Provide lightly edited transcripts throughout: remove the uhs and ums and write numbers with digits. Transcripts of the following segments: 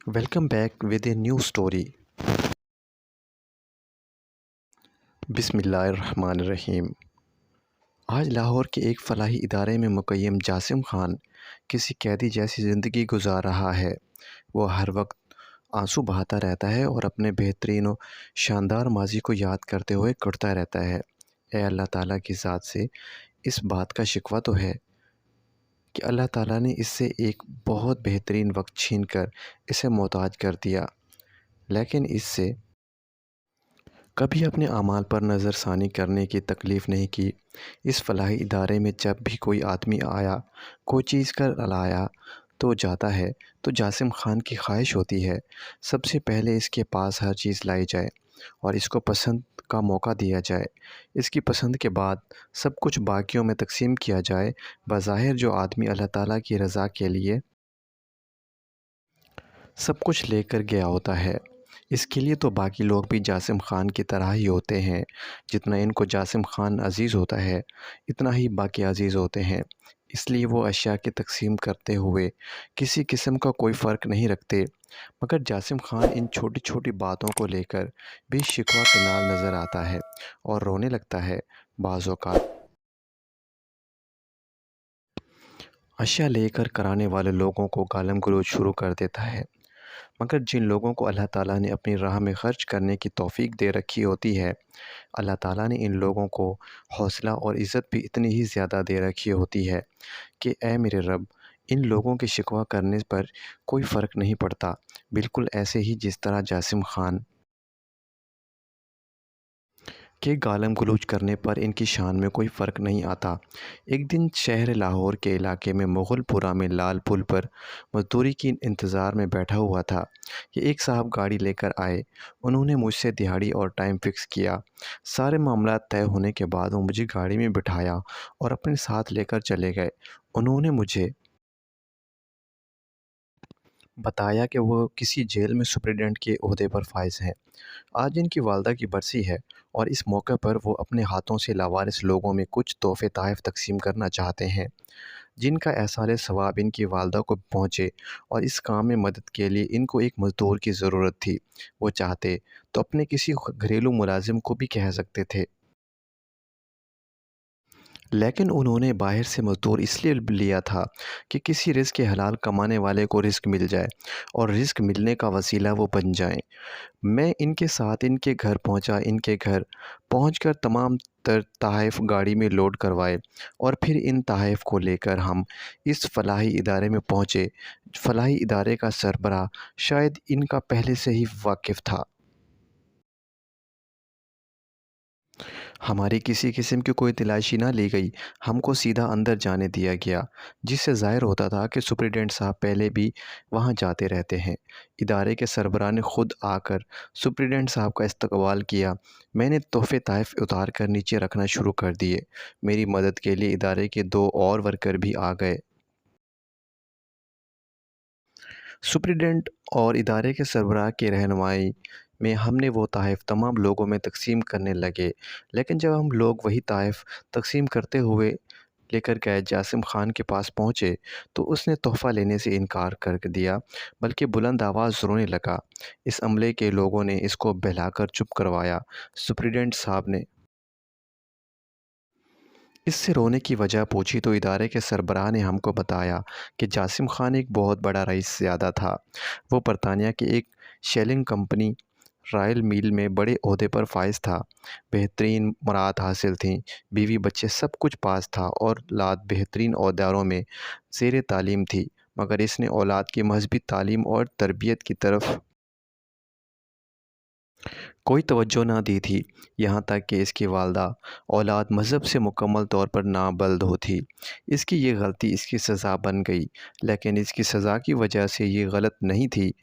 Welcome back with a new story. बिस्मिल्लाहिर्रहमानिर्रहीम। आज लाहौर के एक फलाही इदारे में मुक़य्यम जासिम ख़ान किसी कैदी जैसी ज़िंदगी गुजार रहा है। वो हर वक्त आंसू बहाता रहता है और अपने बेहतरीन और शानदार माजी को याद करते हुए कुढ़ता रहता है। ए अल्लाह ताला की ज़ात से इस बात का शिकवा तो है कि अल्लाह ताला ने इससे एक बहुत बेहतरीन वक्त छीन कर इसे मोहताज कर दिया, लेकिन इससे कभी अपने आमाल पर नज़रसानी करने की तकलीफ़ नहीं की। इस फलाही इदारे में जब भी कोई आदमी आया, कोई चीज़ कर लाया तो जाता है, तो जासिम ख़ान की ख्वाहिश होती है सबसे पहले इसके पास हर चीज़ लाई जाए और इसको पसंद का मौका दिया जाए। इसकी पसंद के बाद सब कुछ बाकियों में तकसीम किया जाए। बज़ाहिर जो आदमी अल्लाह ताला की रज़ा के लिए सब कुछ लेकर गया होता है, इसके लिए तो बाकी लोग भी जासिम ख़ान की तरह ही होते हैं। जितना इनको जासिम ख़ान अज़ीज़ होता है, इतना ही बाकी अज़ीज़ होते हैं। इसलिए वो अशिया की तक़सीम करते हुए किसी किस्म का कोई फ़र्क नहीं रखते। मगर जासिम ख़ान इन छोटी छोटी बातों को लेकर भी शिकवा किनाल नज़र आता है और रोने लगता है। बाज़ औक़ात अशिया लेकर कराने वाले लोगों को गालम गलोच शुरू कर देता है। मगर जिन लोगों को अल्लाह ताला ने अपनी राह में ख़र्च करने की तौफ़ीक दे रखी होती है, अल्लाह ताला ने इन लोगों को हौसला और इज़्ज़त भी इतनी ही ज़्यादा दे रखी होती है कि ऐ मेरे रब, इन लोगों के शिकवा करने पर कोई फ़र्क नहीं पड़ता। बिल्कुल ऐसे ही जिस तरह जासिम ख़ान के गालम गलूच करने पर इनकी शान में कोई फ़र्क नहीं आता। एक दिन शहर लाहौर के इलाके में मुग़लपुरा में लाल पुल पर मज़दूरी की इंतज़ार में बैठा हुआ था कि एक साहब गाड़ी लेकर आए। उन्होंने मुझसे दिहाड़ी और टाइम फ़िक्स किया। सारे मामला तय होने के बाद वो मुझे गाड़ी में बिठाया और अपने साथ लेकर चले गए। उन्होंने मुझे बताया कि वो किसी जेल में सुपरिटेंडेंट के ओहदे पर फाइज़ हैं। आज इनकी वालदा की बरसी है और इस मौके पर वो अपने हाथों से लावारिस लोगों में कुछ तोहफ़े तोहफ़ तकसीम करना चाहते हैं, जिनका एहसाले सवाब इनकी वालदा को पहुँचे। और इस काम में मदद के लिए इनको एक मज़दूर की ज़रूरत थी। वो चाहते तो अपने किसी घरेलू मुलाजिम को भी कह सकते थे, लेकिन उन्होंने बाहर से मज़दूर इसलिए लिया था कि किसी रिज़्क़ के हलाल कमाने वाले को रिज़्क़ मिल जाए और रिज़्क़ मिलने का वसीला वो बन जाएँ। मैं इनके साथ इनके घर पहुंचा। इनके घर पहुंचकर तमाम तर तोहफ़ गाड़ी में लोड करवाए और फिर इन तोहफ़ को लेकर हम इस फलाही इदारे में पहुंचे। फलाही इदारे का सरबराह शायद इनका पहले से ही वाकिफ़ था। हमारी किसी किस्म की कोई तलाशी ना ली गई, हमको सीधा अंदर जाने दिया गया, जिससे ज़ाहिर होता था कि सुपरिटेंडेंट साहब पहले भी वहाँ जाते रहते हैं। इदारे के सरबराह ने ख़ुद आकर सुपरिटेंडेंट साहब का इस्तकबाल किया। मैंने तोहफ़े तोहफ़ उतार कर नीचे रखना शुरू कर दिए। मेरी मदद के लिए इदारे के 2 और वर्कर भी आ गए। सुपरिटेंडेंट और इदारे के सरबराह की रहनुमाई में हमने वो तोहफ़ तमाम लोगों में तकसीम करने लगे। लेकिन जब हम लोग वही तोहफ़ तकसीम करते हुए लेकर गए जासिम ख़ान के पास पहुँचे, तो उसने तोहफ़ा लेने से इनकार कर दिया, बल्कि बुलंद आवाज़ रोने लगा। इस अमले के लोगों ने इसको बहलाकर चुप करवाया। सुपरिटेंडेंट साहब ने इससे रोने की वजह पूछी तो इदारे के सरबराह ने हमको बताया कि जासिम ख़ान एक बहुत बड़ा रईस ज़्यादा था। वो बरतानिया की एक शेलिंग कंपनी रॉयल मील में बड़े ओहदे पर फाइज था। बेहतरीन मुराद हासिल थी, बीवी बच्चे सब कुछ पास था और औलाद बेहतरीन ओहदेदारों में ज़ेर तालीम थी। मगर इसने औलाद की मजहबी तालीम और तरबियत की तरफ कोई तवज्जो ना दी थी। यहाँ तक कि इसकी वालदा औलाद मज़हब से मुकम्मल तौर पर नाबल्द हो थी। इसकी ये गलती इसकी सज़ा बन गई, लेकिन इसकी सज़ा की वजह से ये गलत नहीं थी,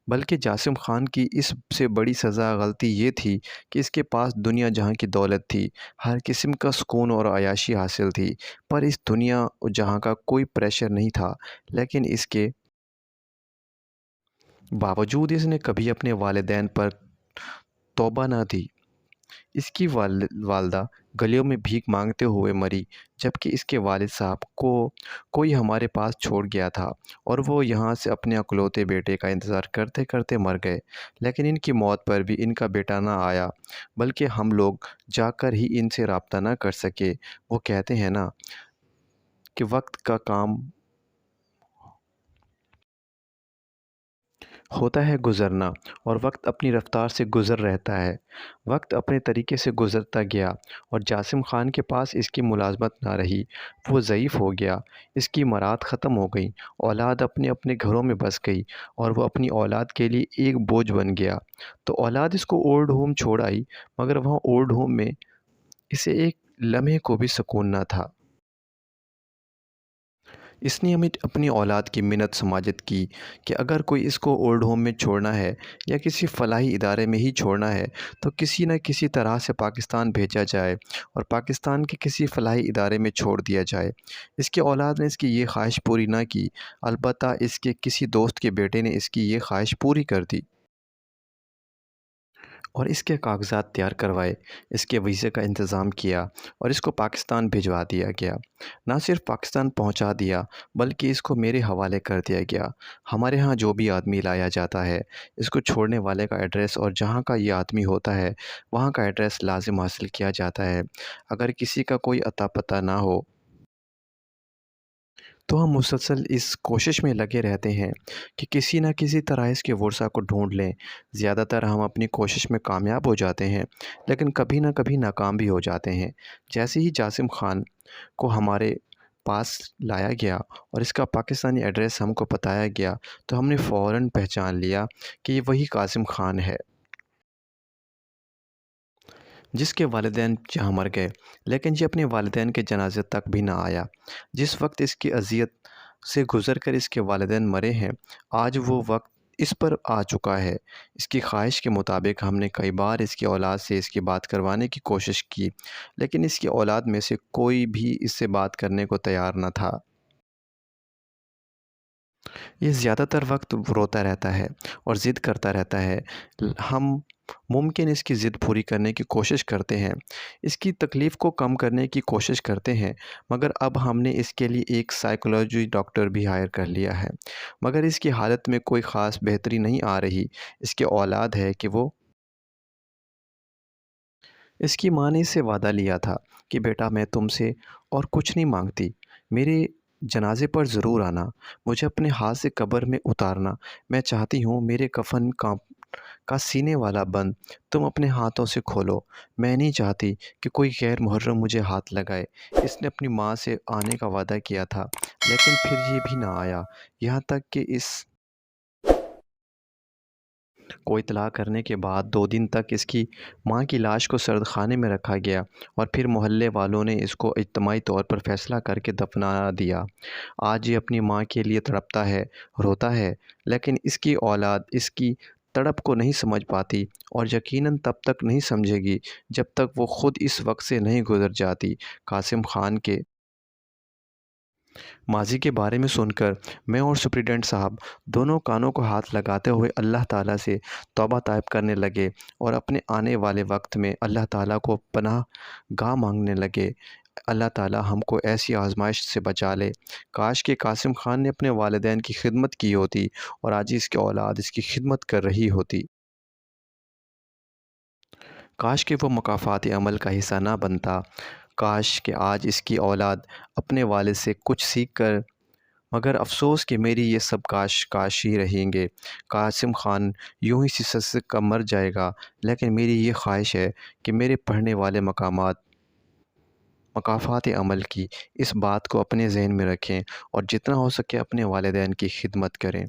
बल्कि जासिम ख़ान की इससे बड़ी सज़ा गलती ये थी कि इसके पास दुनिया जहाँ की दौलत थी, हर किस्म का सुकून और अय्याशी हासिल थी, पर इस दुनिया और जहाँ का कोई प्रेशर नहीं था। लेकिन इसके बावजूद इसने कभी अपने वालिदैन पर तौबा ना दी। اس کی والدہ گلیوں میں بھیک مانگتے ہوئے مری، جبکہ اس کے والد صاحب کو کوئی ہمارے پاس چھوڑ گیا تھا اور وہ یہاں سے اپنے اکلوتے بیٹے کا انتظار کرتے کرتے مر گئے۔ لیکن ان کی موت پر بھی ان کا بیٹا نہ آیا، بلکہ ہم لوگ جا کر ہی ان سے رابطہ نہ کر سکے۔ وہ کہتے ہیں نا کہ وقت کا کام ہوتا ہے گزرنا، اور وقت اپنی رفتار سے گزر رہتا ہے۔ وقت اپنے طریقے سے گزرتا گیا اور جاسم خان کے پاس اس کی ملازمت نہ رہی۔ وہ ضعیف ہو گیا، اس کی مراد ختم ہو گئی، اولاد اپنے اپنے گھروں میں بس گئی اور وہ اپنی اولاد کے لیے ایک بوجھ بن گیا۔ تو اولاد اس کو اولڈ ہوم چھوڑ آئی، مگر وہاں اولڈ ہوم میں اسے ایک لمحے کو بھی سکون نہ تھا۔ اس نے ہمیں اپنی اولاد کی منت سماجت کی کہ اگر کوئی اس کو اولڈ ہوم میں چھوڑنا ہے یا کسی فلاحی ادارے میں ہی چھوڑنا ہے تو کسی نہ کسی طرح سے پاکستان بھیجا جائے اور پاکستان کے کسی فلاحی ادارے میں چھوڑ دیا جائے۔ اس کی اولاد نے اس کی یہ خواہش پوری نہ کی، البتہ اس کے کسی دوست کے بیٹے نے اس کی یہ خواہش پوری کر دی اور اس کے کاغذات تیار کروائے، اس کے ویزے کا انتظام کیا اور اس کو پاکستان بھجوا دیا گیا۔ نہ صرف پاکستان پہنچا دیا بلکہ اس کو میرے حوالے کر دیا گیا۔ ہمارے ہاں جو بھی آدمی لایا جاتا ہے، اس کو چھوڑنے والے کا ایڈریس اور جہاں کا یہ آدمی ہوتا ہے وہاں کا ایڈریس لازم حاصل کیا جاتا ہے۔ اگر کسی کا کوئی اتا پتہ نہ ہو تو ہم مسلسل اس کوشش میں لگے رہتے ہیں کہ کسی نہ کسی طرح اس کے ورثہ کو ڈھونڈ لیں۔ زیادہ تر ہم اپنی کوشش میں کامیاب ہو جاتے ہیں، لیکن کبھی نہ کبھی ناکام بھی ہو جاتے ہیں۔ جیسے ہی جاسم خان کو ہمارے پاس لایا گیا اور اس کا پاکستانی ایڈریس ہم کو بتایا گیا تو ہم نے فوراً پہچان لیا کہ یہ وہی قاسم خان ہے جس کے والدین جہاں مر گئے، لیکن یہ اپنے والدین کے جنازے تک بھی نہ آیا۔ جس وقت اس کی اذیت سے گزر کر اس کے والدین مرے ہیں، آج وہ وقت اس پر آ چکا ہے۔ اس کی خواہش کے مطابق ہم نے کئی بار اس کی اولاد سے اس کی بات کروانے کی کوشش کی، لیکن اس کی اولاد میں سے کوئی بھی اس سے بات کرنے کو تیار نہ تھا۔ یہ زیادہ تر وقت روتا رہتا ہے اور ضد کرتا رہتا ہے۔ ہم ممکن اس کی ضد پوری کرنے کی کوشش کرتے ہیں، اس کی تکلیف کو کم کرنے کی کوشش کرتے ہیں، مگر اب ہم نے اس کے لیے ایک سائیکالوجی ڈاکٹر بھی ہائر کر لیا ہے، مگر اس کی حالت میں کوئی خاص بہتری نہیں آ رہی۔ اس کی اولاد ہے کہ وہ اس کی ماں نے اس سے وعدہ لیا تھا کہ بیٹا میں تم سے اور کچھ نہیں مانگتی، میرے جنازے پر ضرور آنا، مجھے اپنے ہاتھ سے قبر میں اتارنا، میں چاہتی ہوں میرے کفن کا سینے والا بند تم اپنے ہاتھوں سے کھولو، میں نہیں چاہتی کہ کوئی غیر محرم مجھے ہاتھ لگائے۔ اس نے اپنی ماں سے آنے کا وعدہ کیا تھا، لیکن پھر یہ بھی نہ آیا، یہاں تک کہ اس کو اطلاع کرنے کے بعد 2 دن تک اس کی ماں کی لاش کو سرد خانے میں رکھا گیا اور پھر محلے والوں نے اس کو اجتماعی طور پر فیصلہ کر کے دفنا دیا۔ آج یہ اپنی ماں کے لیے تڑپتا ہے، روتا ہے، لیکن اس کی اولاد اس کی تڑپ کو نہیں سمجھ پاتی اور یقیناً تب تک نہیں سمجھے گی جب تک وہ خود اس وقت سے نہیں گزر جاتی۔ قاسم خان کے ماضی کے بارے میں سن کر میں اور سپرنٹینڈنٹ صاحب دونوں کانوں کو ہاتھ لگاتے ہوئے اللہ تعالیٰ سے توبہ طائب کرنے لگے اور اپنے آنے والے وقت میں اللہ تعالیٰ کو پناہ گاہ مانگنے لگے۔ اللہ تعالیٰ ہم کو ایسی آزمائش سے بچا لے۔ کاش کہ قاسم خان نے اپنے والدین کی خدمت کی ہوتی اور آج اس کی اولاد اس کی خدمت کر رہی ہوتی۔ کاش کہ وہ مکافات عمل کا حصہ نہ بنتا۔ کاش کہ آج اس کی اولاد اپنے والد سے کچھ سیکھ کر، مگر افسوس کہ میری یہ سب کاش ہی رہیں گے۔ قاسم خان یوں ہی سسک کا مر جائے گا، لیکن میری یہ خواہش ہے کہ میرے پڑھنے والے مکافات عمل کی اس بات کو اپنے ذہن میں رکھیں اور جتنا ہو سکے اپنے والدین کی خدمت کریں۔